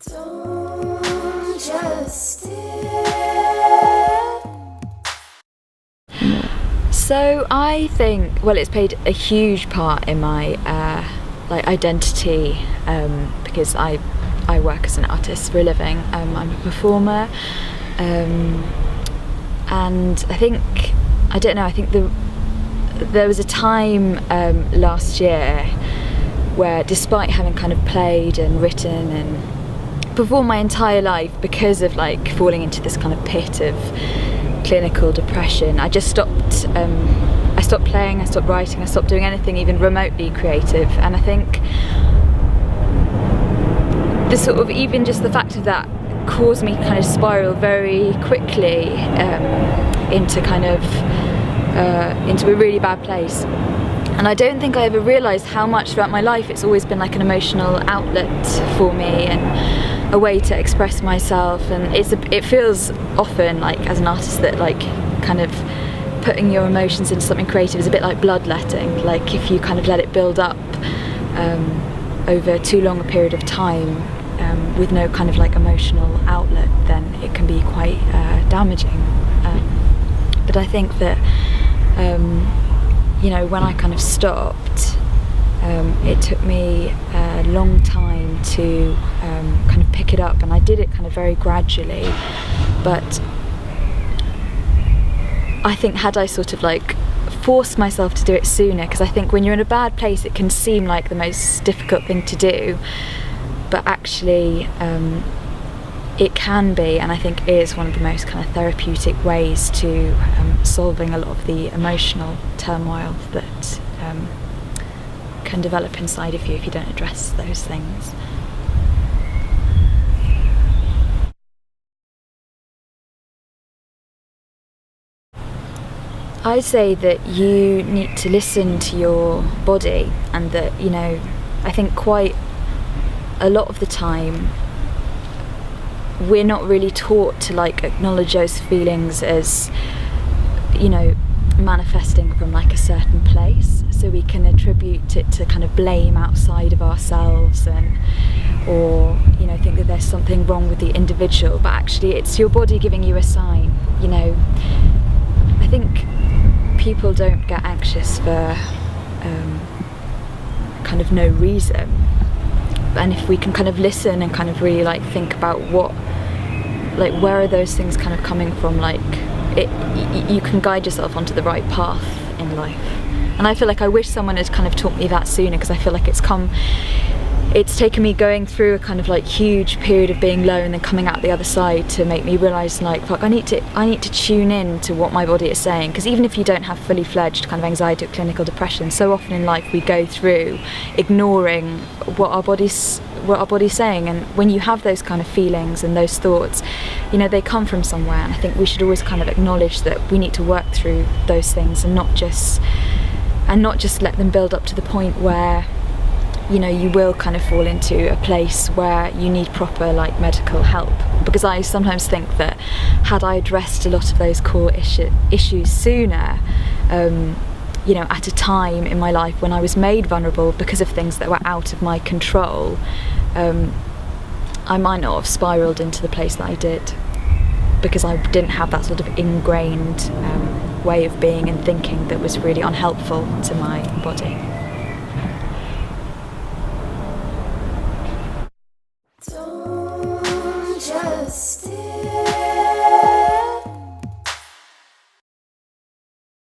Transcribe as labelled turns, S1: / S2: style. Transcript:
S1: Don't just So I think, well, it's played a huge part in my identity, because I work as an artist for a living. I'm a performer, and I think there was a time last year where, despite having kind of played and written and performed my entire life, because of like falling into this kind of pit of clinical depression, I just stopped. I stopped playing, I stopped writing, I stopped doing anything even remotely creative. And I think even just the fact of that caused me to kind of spiral very quickly into a really bad place. And I don't think I ever realised how much throughout my life it's always been like an emotional outlet for me and a way to express myself. And it feels often like, as an artist, that like kind of putting your emotions into something creative is a bit like bloodletting. Like if you kind of let it build up over too long a period of time with no kind of like emotional outlet, then it can be quite damaging. But I think that when I kind of stopped, it took me a long time to kind of pick it up, and I did it kind of very gradually. But I think, had I sort of like forced myself to do it sooner, because I think when you're in a bad place it can seem like the most difficult thing to do, but actually it can be, and I think is one of the most kind of therapeutic ways to solving a lot of the emotional turmoil that can develop inside of you if you don't address those things. I say that you need to listen to your body, and that, I think quite a lot of the time we're not really taught to like acknowledge those feelings as, manifesting from like a certain place, so we can attribute it to kind of blame outside of ourselves or think that there's something wrong with the individual, but actually it's your body giving you a sign. I think people don't get anxious for kind of no reason, and if we can kind of listen and kind of really like think about where are those things kind of coming from, you can guide yourself onto the right path in life. And I feel like I wish someone had kind of taught me that sooner, because I feel like it's taken me going through a kind of like huge period of being low and then coming out the other side to make me realise like, fuck, I need to tune in to what my body is saying. Because even if you don't have fully fledged kind of anxiety or clinical depression, so often in life we go through ignoring what our body's saying. And when you have those kind of feelings and those thoughts, they come from somewhere, and I think we should always kind of acknowledge that we need to work through those things and not just let them build up to the point where you will kind of fall into a place where you need proper like medical help. Because I sometimes think that had I addressed a lot of those core issues sooner, at a time in my life when I was made vulnerable because of things that were out of my control, I might not have spiraled into the place that I did, because I didn't have that sort of ingrained way of being and thinking that was really unhelpful to my body. Don't just